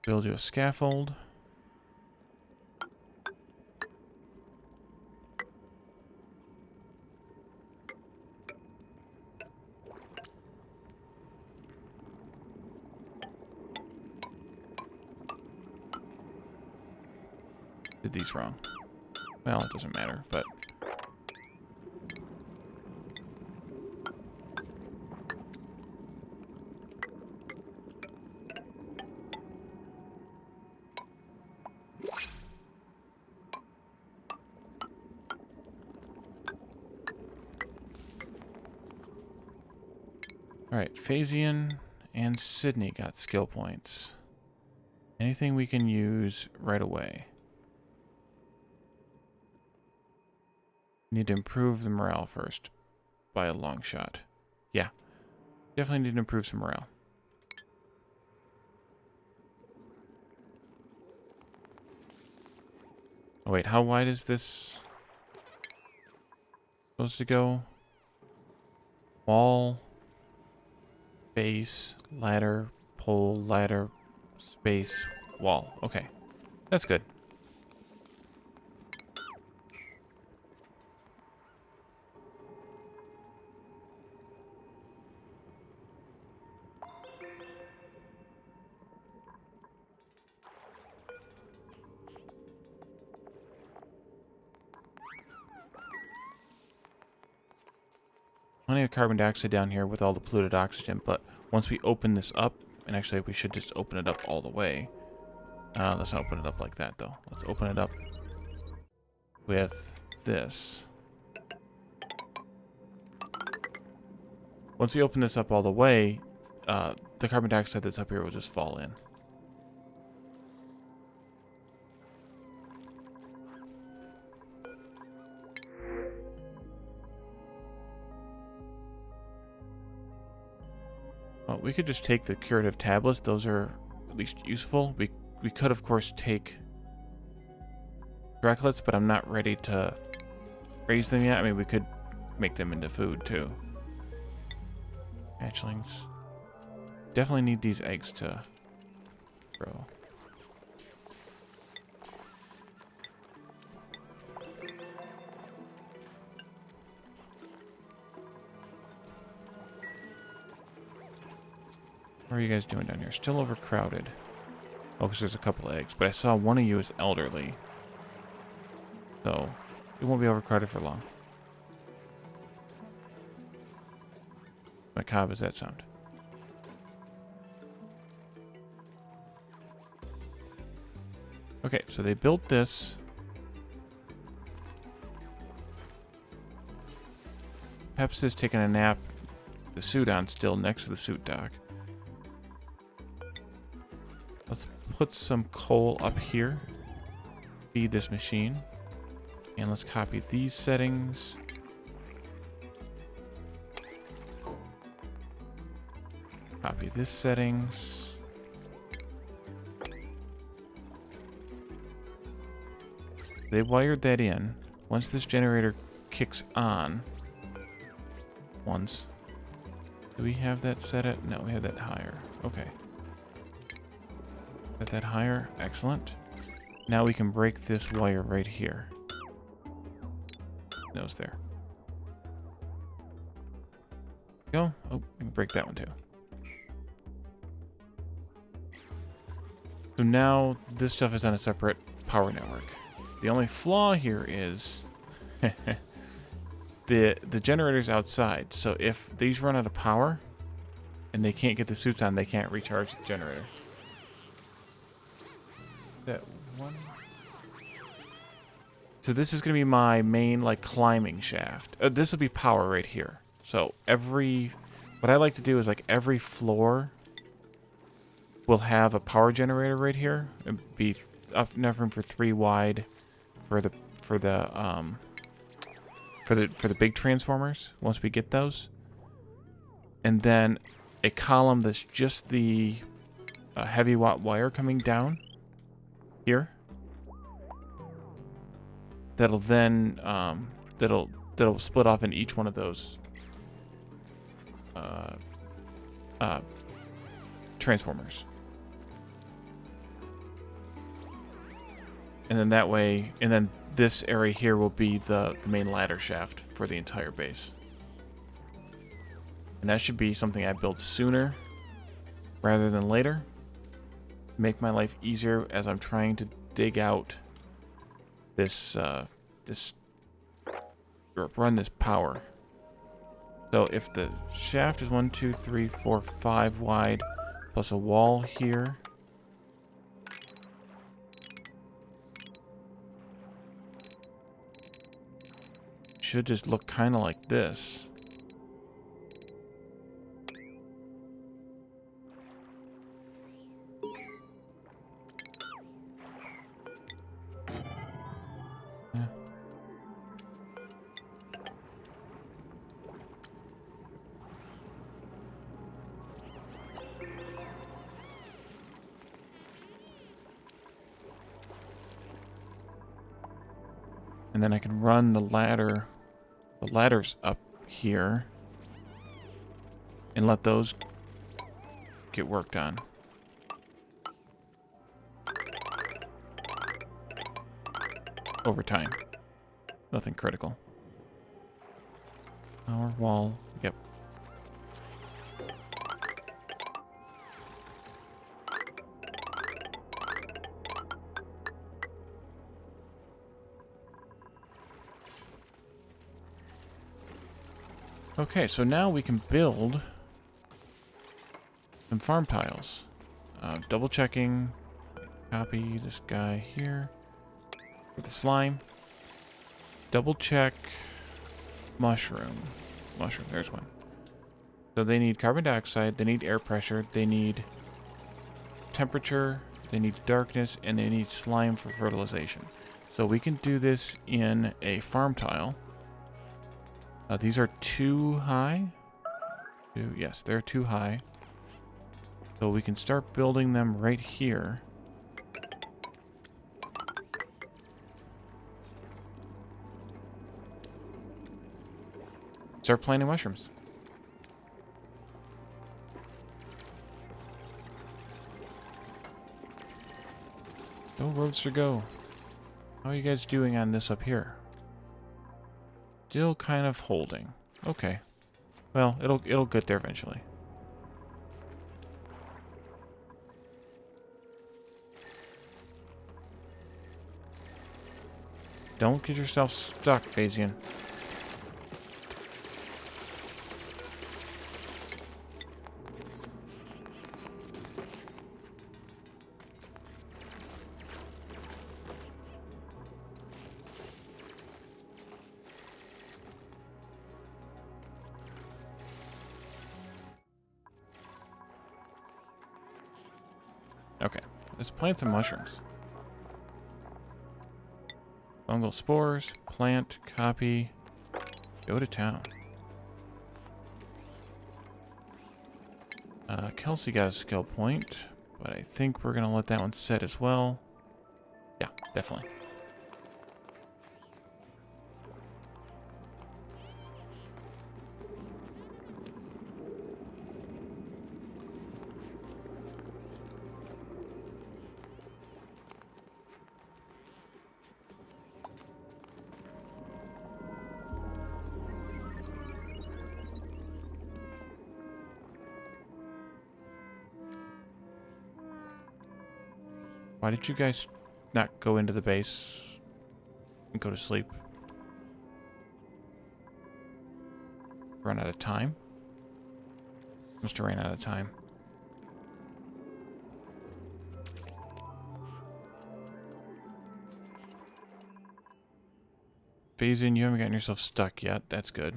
Build you a scaffold. Did these wrong. Well, it doesn't matter, but... Alright, Phasian and Sydney got skill points. Anything we can use right away. Need to improve the morale first. By a long shot. Yeah. Definitely need to improve some morale. Oh wait, how wide is this supposed to go? Wall, base, ladder, pole, ladder, space, wall. Okay. That's good. Plenty of carbon dioxide down here with all the polluted oxygen, but once we open this up, and actually we should just open it up all the way. Let's not open it up like that though. Let's open it up with this. Once we open this up all the way, the carbon dioxide that's up here will just fall in. Well, we could just take the curative tablets. Those are at least useful. We could, of course, take Dracolets, but I'm not ready to raise them yet. I mean, we could make them into food, too. Hatchlings. Definitely need these eggs to grow. What are you guys doing down here? Still overcrowded. Oh, because there's a couple eggs. But I saw one of you is elderly. So, it won't be overcrowded for long. Macabre as that sound. Okay, so they built this. Peps is taking a nap. The suit on still next to the suit dock. Let's put some coal up here. Feed this machine. And let's copy these settings. Copy this settings. They wired that in. Once this generator kicks on. Once. Do we have that set at? No, we have that higher. Okay. Set that higher. Excellent. Now we can break this wire right here. No, it's there. Go. Oh, we can break that one too. So now this stuff is on a separate power network. The only flaw here is the generator's outside. So if these run out of power and they can't get the suits on, they can't recharge the generator. That one. So this is going to be my main, like, climbing shaft. This will be power right here. So what I like to do is, like, every floor will have a power generator right here. It'd be enough room for 3 wide for the big transformers once we get those. And then a column that's just the heavy watt wire coming down here. That'll then that'll split off in each one of those transformers. And then that way, and then this area here will be the main ladder shaft for the entire base. And that should be something I build sooner rather than later. Make my life easier as I'm trying to dig out run this power. So if the shaft is 1, 2, 3, 4, 5 wide, plus a wall here. Should just look kind of like this. Yeah. And then I can run the ladders up here and let those get worked on. Over time. Nothing critical. Our wall. Yep. Okay, so now we can build some farm tiles. Double checking. Copy this guy here. For the slime. Double check mushroom. Mushroom, there's one. So they need carbon dioxide, they need air pressure, they need temperature, they need darkness, and they need slime for fertilization. So we can do this in a farm tile. These are too high. Yes, they're too high. So we can start building them right here. Start planting mushrooms. Go, Roadster, go. How are you guys doing on this up here? Still kind of holding. Okay. Well, it'll get there eventually. Don't get yourself stuck, Phasian. Okay, let's plant some mushrooms. Fungal spores, plant, copy, go to town. Kelsey got a skill point, but I think we're gonna let that one set as well. Yeah, definitely. Why did you guys not go into the base and go to sleep? Run out of time? Must have ran out of time. Phase-in, you haven't gotten yourself stuck yet. That's good.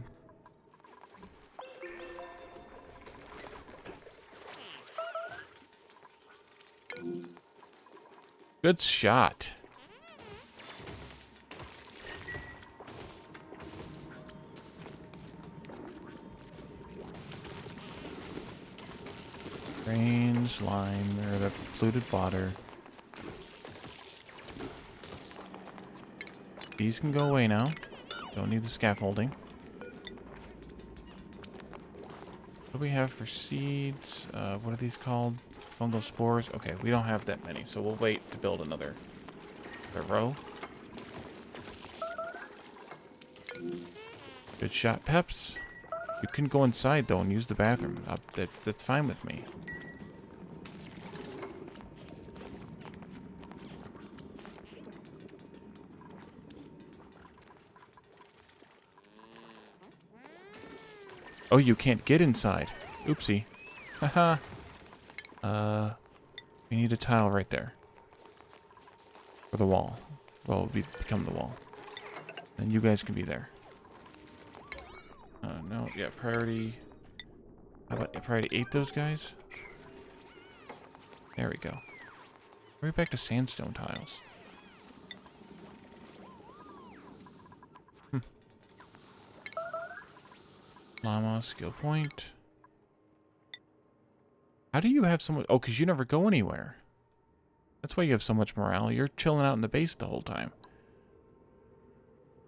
Good shot. Drains, lime, or the polluted water. These can go away now. Don't need the scaffolding. What do we have for seeds? What are these called? Fungal spores? Okay, we don't have that many, so we'll wait to build another row. Good shot, Peps. You can go inside, though, and use the bathroom. That's fine with me. Oh, you can't get inside. Oopsie. Haha. We need a tile right there. For the wall. Well, it'll become the wall. And you guys can be there. No, yeah, priority. How about priority 8 those guys? There we go. Right back to sandstone tiles. Llama, skill point. How do you have so much? Oh, because you never go anywhere. That's why you have so much morale. You're chilling out in the base the whole time.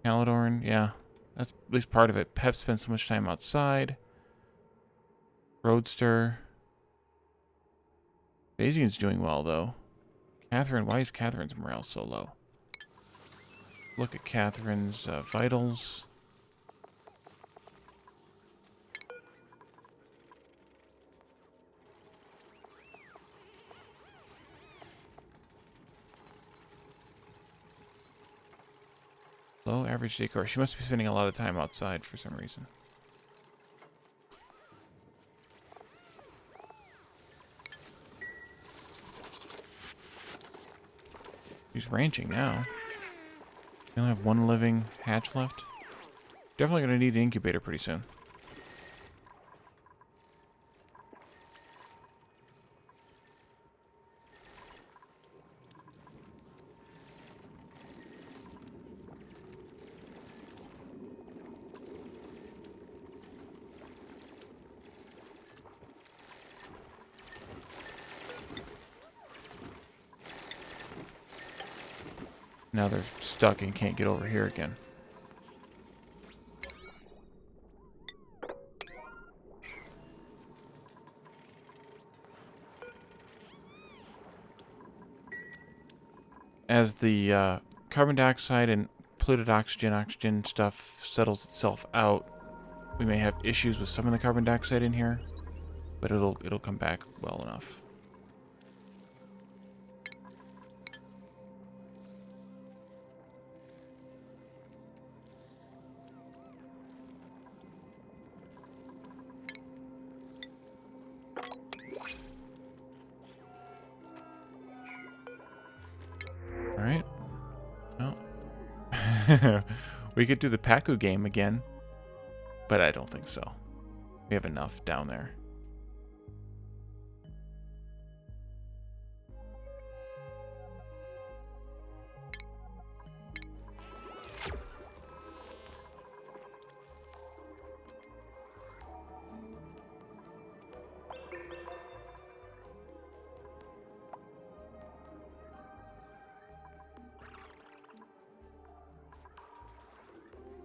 Calidorn, yeah. That's at least part of it. Pep spends so much time outside. Roadster. Bayesian's doing well, though. Catherine, why is Catherine's morale so low? Look at Catherine's vitals. Low average decor. She must be spending a lot of time outside for some reason. She's ranching now. We only have one living hatch left. Definitely going to need an incubator pretty soon. Now they're stuck and can't get over here again. As the carbon dioxide and polluted oxygen stuff settles itself out, we may have issues with some of the carbon dioxide in here, but it'll come back well enough. Alright. Well. We could do the Paku game again, but I don't think so. We have enough down there.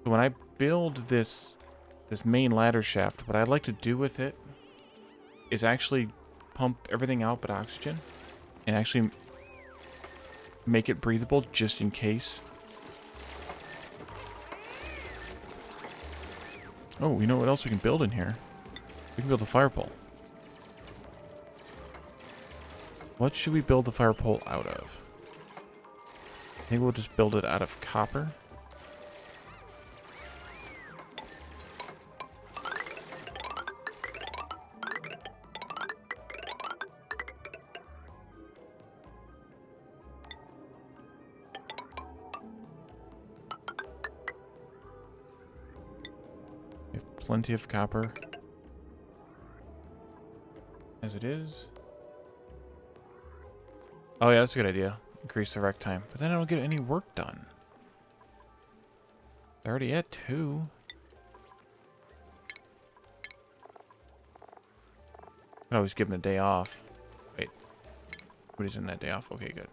When I build this main ladder shaft, what I'd like to do with it is actually pump everything out but oxygen and actually make it breathable just in case. Oh, you know what else we can build in here? We can build a fire pole. What should we build the fire pole out of? I think we'll just build it out of copper. plenty of copper as it is. Oh yeah, that's a good idea. Increase the rec time. But then I don't get any work done. I already at 2. I always give him a day off. Wait. Nobody's in that day off. Okay, good.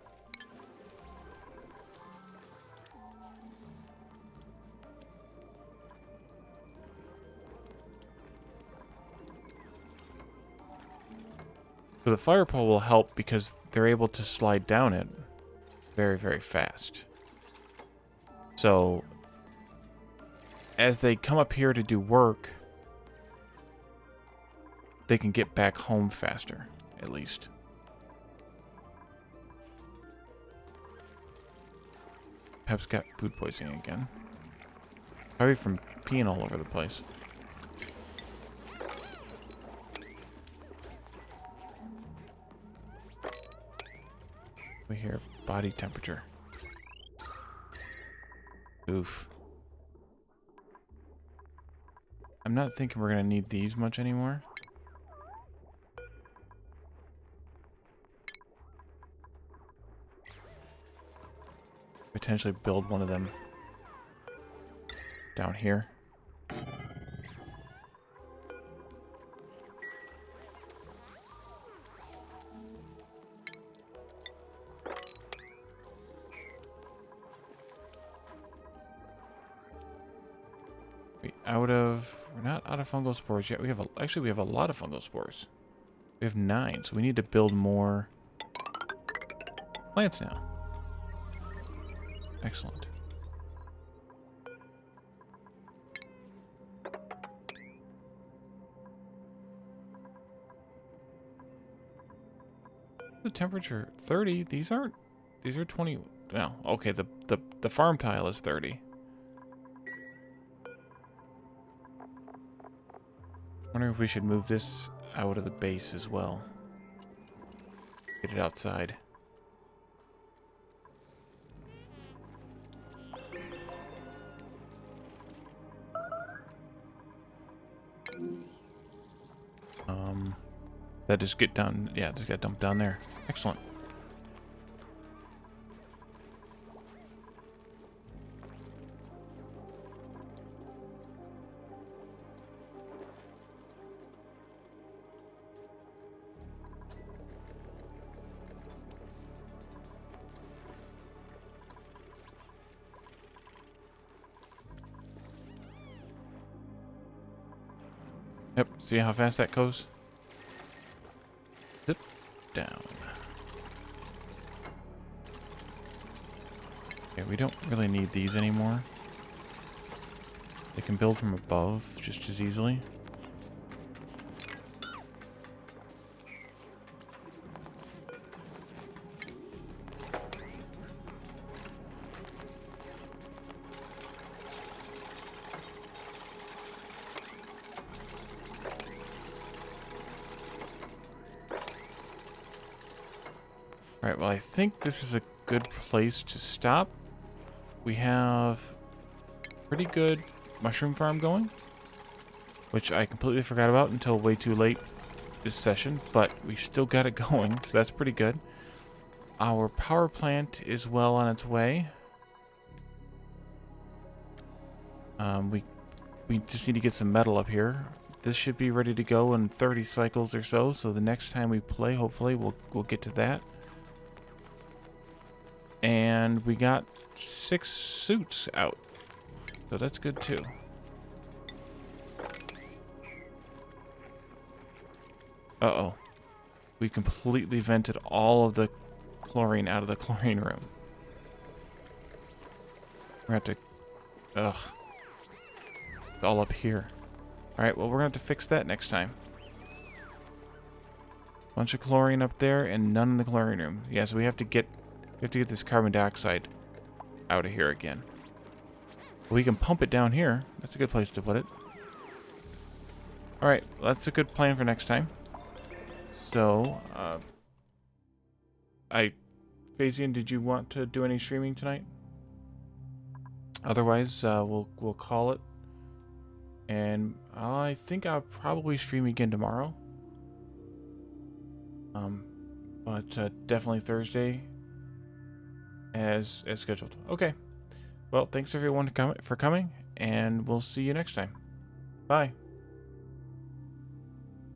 So the fire pole will help because they're able to slide down it very, very fast. So as they come up here to do work, they can get back home faster, at least. Pep's got food poisoning again. Probably from peeing all over the place. We hear body temperature. Oof. I'm not thinking we're going to need these much anymore. Potentially build one of them down here. We're not out of fungal spores yet. Actually we have a lot of fungal spores. We have 9, so we need to build more plants now. Excellent. The temperature 30. These are 20. No, okay, the farm tile is 30. Wondering if we should move this out of the base as well. Get it outside. That just get down. Yeah, just got dumped down there. Excellent. Yep, see how fast that goes? Zip down. Okay, we don't really need these anymore. They can build from above just as easily. Alright, well I think this is a good place to stop. We have pretty good mushroom farm going, which I completely forgot about until way too late this session, but we still got it going, so that's pretty good. Our power plant is well on its way. We just need to get some metal up here. This should be ready to go in 30 cycles or so, so the next time we play, hopefully, we'll get to that. And we got 6 suits out, so that's good too. Uh-oh. We completely vented all of the chlorine out of the chlorine room. We're gonna have to... Ugh. It's all up here. Alright, well, we're gonna have to fix that next time. Bunch of chlorine up there and none in the chlorine room. Yeah, so we have to get this carbon dioxide out of here again. We can pump it down here. That's a good place to put it. Alright, well, that's a good plan for next time. So, Phasian, did you want to do any streaming tonight? Otherwise, we'll call it. And I think I'll probably stream again tomorrow. But definitely Thursday as scheduled. Okay. Well, thanks everyone for coming, and we'll see you next time. Bye.